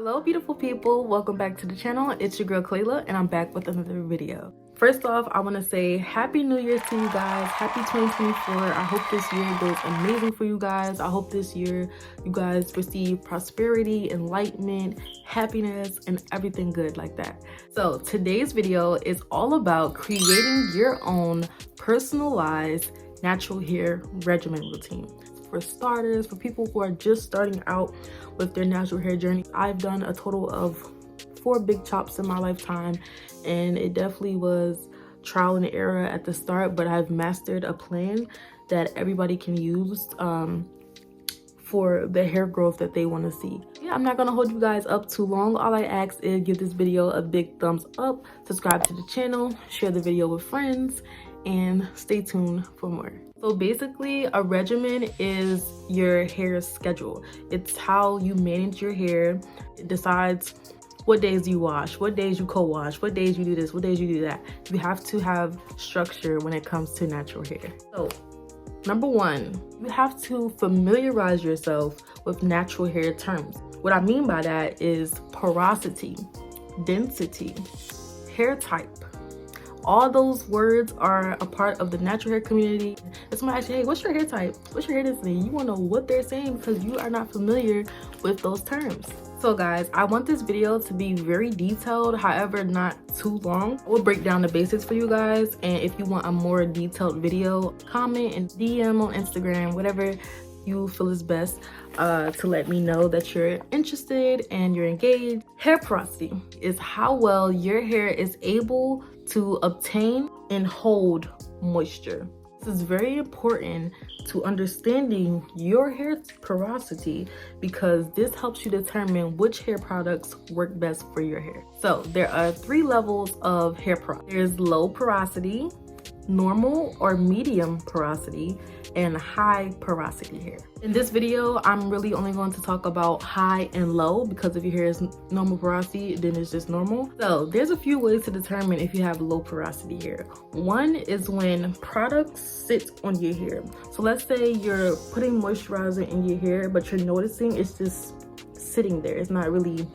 Hello beautiful people, welcome back to the channel. It's your girl Kayla and I'm back with another video. First off, I want to say happy new year to you guys. Happy 2024. I hope this year goes amazing for you guys. I hope this year you guys receive prosperity, enlightenment, happiness, and everything good like that. So today's video is all about creating your own personalized natural hair regimen routine. For starters, for people who are just starting out with their natural hair journey, I've done a total of 4 big chops in my lifetime, and it definitely was trial and error at the start, but I've mastered a plan that everybody can use for the hair growth that they want to see. Yeah, I'm not gonna hold you guys up too long. All I ask is give this video a big thumbs up, subscribe to the channel, share the video with friends, and stay tuned for more. So basically, a regimen is your hair schedule. It's how you manage your hair. It decides what days you wash, what days you co-wash, what days you do this, what days you do that. You have to have structure when it comes to natural hair. So number one, you have to familiarize yourself with natural hair terms. What I mean by that is porosity, density, hair type. All those words are a part of the natural hair community. If somebody asks you, hey, what's your hair type? What's your hair density? You wanna know what they're saying because you are not familiar with those terms. So guys, I want this video to be very detailed, however, not too long. We'll break down the basics for you guys. And if you want a more detailed video, comment and DM on Instagram, whatever you feel is best to let me know that you're interested and you're engaged. Hair porosity is how well your hair is able to obtain and hold moisture. This is very important to understanding your hair porosity because this helps you determine which hair products work best for your hair. So there are 3 levels of hair porosity. There's low porosity, normal or medium porosity, and high porosity hair. In this video, I'm really only going to talk about high and low because if your hair is normal porosity, then it's just normal. So there's a few ways to determine if you have low porosity hair. One is when products sit on your hair. So let's say you're putting moisturizer in your hair, but you're noticing it's just sitting there. It's not really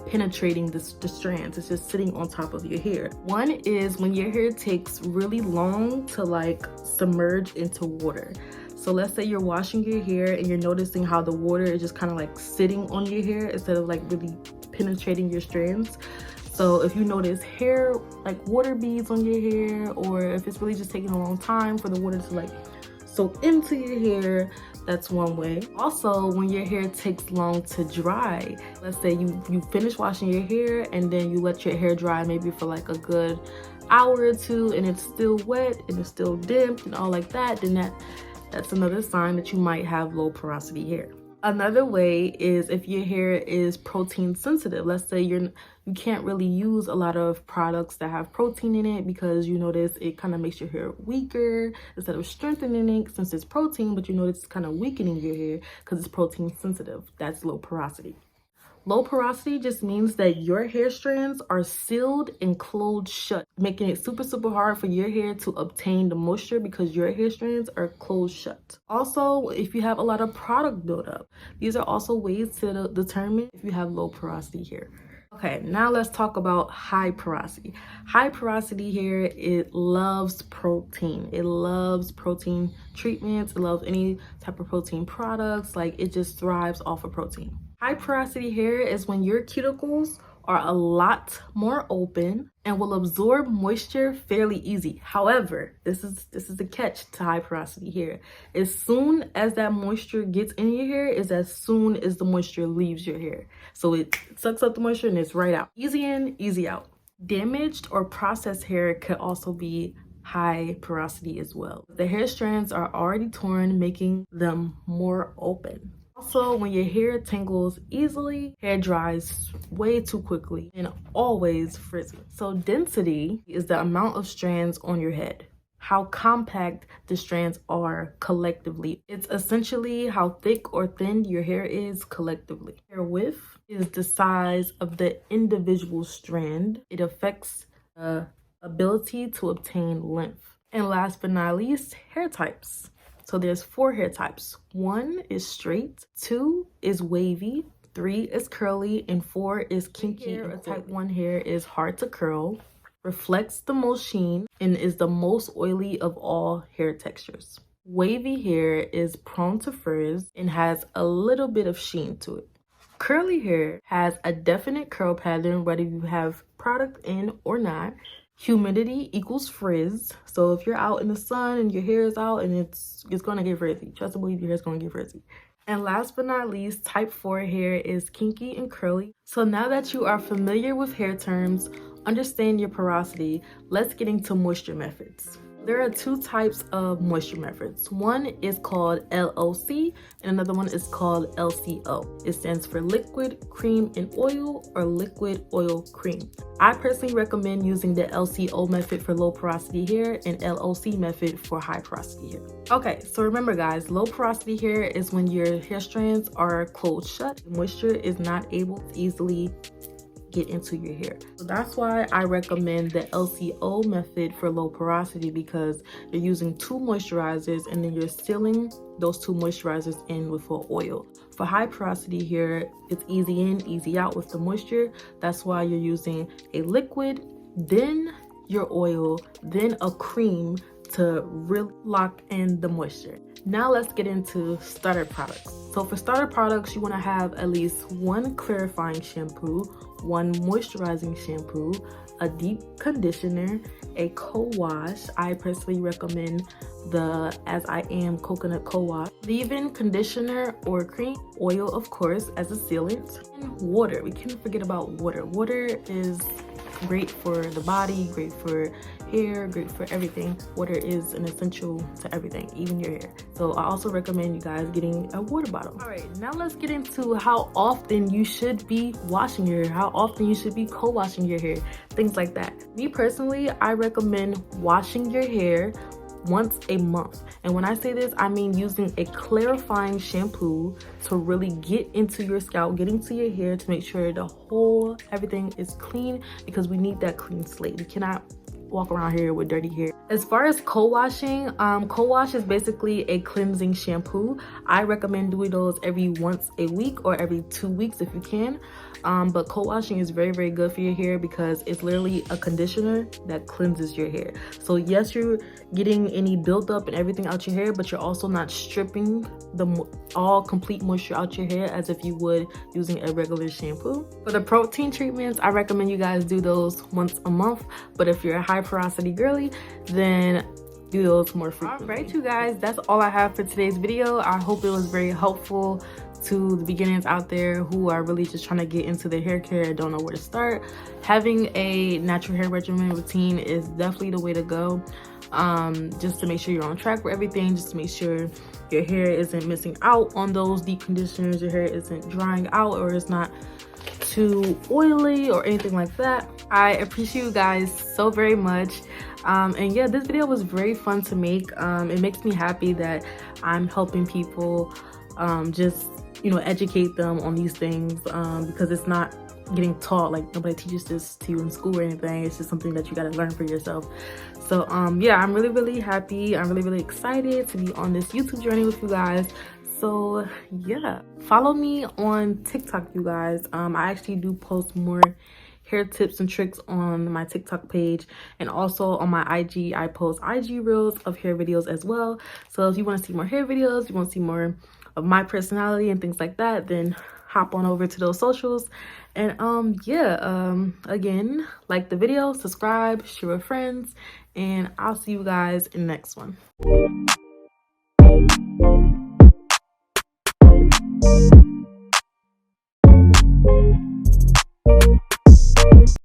penetrating the strands. It's just sitting on top of your hair. One is when your hair takes really long to like submerge into water. So let's say you're washing your hair and you're noticing how the water is just kind of like sitting on your hair instead of like really penetrating your strands. So if you notice hair like water beads on your hair, or if it's really just taking a long time for the water to like soak into your hair, that's one way. Also, when your hair takes long to dry, let's say you finish washing your hair and then you let your hair dry maybe for like a good hour or 2 and it's still wet and it's still damp and all like that, then that's another sign that you might have low porosity hair. Another way is if your hair is protein sensitive. Let's say you can't really use a lot of products that have protein in it because you notice it kind of makes your hair weaker instead of strengthening it since it's protein, but you notice it's kind of weakening your hair because it's protein sensitive. That's low porosity. Low porosity just means that your hair strands are sealed and closed shut, making it super hard for your hair to obtain the moisture because your hair strands are closed shut. Also, if you have a lot of product buildup, these are also ways to determine if you have low porosity hair. Okay, now let's talk about high porosity. High porosity hair, it loves protein. It loves protein treatments. It loves any type of protein products. Like, it just thrives off of protein. High porosity hair is when your cuticles are a lot more open and will absorb moisture fairly easy. However, this is the catch to high porosity hair. As soon as that moisture gets in your hair is as soon as the moisture leaves your hair. So it sucks up the moisture and it's right out. Easy in, easy out. Damaged or processed hair could also be high porosity as well. The hair strands are already torn, making them more open. Also, when your hair tangles easily, hair dries way too quickly and always frizzy. So density is the amount of strands on your head, how compact the strands are collectively. It's essentially how thick or thin your hair is collectively. Hair width is the size of the individual strand. It affects the ability to obtain length. And last but not least, hair types. So there's 4 hair types. 1 is straight, 2 is wavy, 3 is curly, and 4 is kinky. A type 1 hair is hard to curl, reflects the most sheen, and is the most oily of all hair textures. Wavy hair is prone to frizz and has a little bit of sheen to it. Curly hair has a definite curl pattern whether you have product in or not. Humidity equals frizz. So if you're out in the sun and your hair is out and it's gonna get frizzy. Trust and believe your hair's gonna get frizzy. And last but not least, type 4 hair is kinky and curly. So now that you are familiar with hair terms, understand your porosity, let's get into moisture methods. There are 2 types of moisture methods. One is called LOC and another one is called LCO. It stands for liquid, cream, and oil, or liquid, oil, cream. I personally recommend using the LCO method for low porosity hair and LOC method for high porosity hair. Okay, so remember guys, low porosity hair is when your hair strands are closed shut. Moisture is not able to easily get into your hair. So that's why I recommend the LCO method for low porosity, because you're using 2 moisturizers and then you're sealing those 2 moisturizers in with an oil. For high porosity hair, it's easy in, easy out with the moisture. That's why you're using a liquid, then your oil, then a cream to really lock in the moisture. Now let's get into starter products. So for starter products, you want to have at least 1 clarifying shampoo, 1 moisturizing shampoo, a deep conditioner, a co-wash. I personally recommend the As I Am coconut co-wash, leave-in conditioner or cream, oil of course as a sealant, and water. We can't forget about water. Water is great for the body, great for hair, great for everything. Water is an essential to everything, even your hair. So I also recommend you guys getting a water bottle. All right, now let's get into how often you should be washing your hair, how often you should be co-washing your hair, things like that. Me personally, I recommend washing your hair once a month. And when I say this, I mean using a clarifying shampoo to really get into your scalp, get into your hair, to make sure everything is clean, because we need that clean slate. We cannot walk around here with dirty hair. As far as co-washing, co-wash is basically a cleansing shampoo. I recommend doing those every once a week or every 2 weeks if you can. But co-washing is very, very good for your hair because it's literally a conditioner that cleanses your hair. So yes, you're getting any buildup and everything out your hair, but you're also not stripping the all complete moisture out your hair as if you would using a regular shampoo. For the protein treatments, I recommend you guys do those once a month. But if you're a high porosity girly, then do those more frequently. All right, you guys, that's all I have for today's video. I hope it was very helpful to the beginners out there who are really just trying to get into their hair care and don't know where to start. Having a natural hair regimen routine is definitely the way to go, just to make sure you're on track for everything, just to make sure your hair isn't missing out on those deep conditioners, your hair isn't drying out, or it's not too oily or anything like that. I appreciate you guys so very much. And yeah, this video was very fun to make. It makes me happy that I'm helping people just, you know, educate them on these things, because it's not getting taught. Like, nobody teaches this to you in school or anything. It's just something that you got to learn for yourself. So yeah, I'm really, really happy. I'm really, really excited to be on this YouTube journey with you guys. So yeah, follow me on TikTok, you guys. I actually do post more hair tips and tricks on my TikTok page, and also on my IG, I post IG reels of hair videos as well. So if you want to see more hair videos, you want to see more of my personality and things like that, then hop on over to those socials. And yeah, again, like the video, subscribe, share with friends, and I'll see you guys in the next one.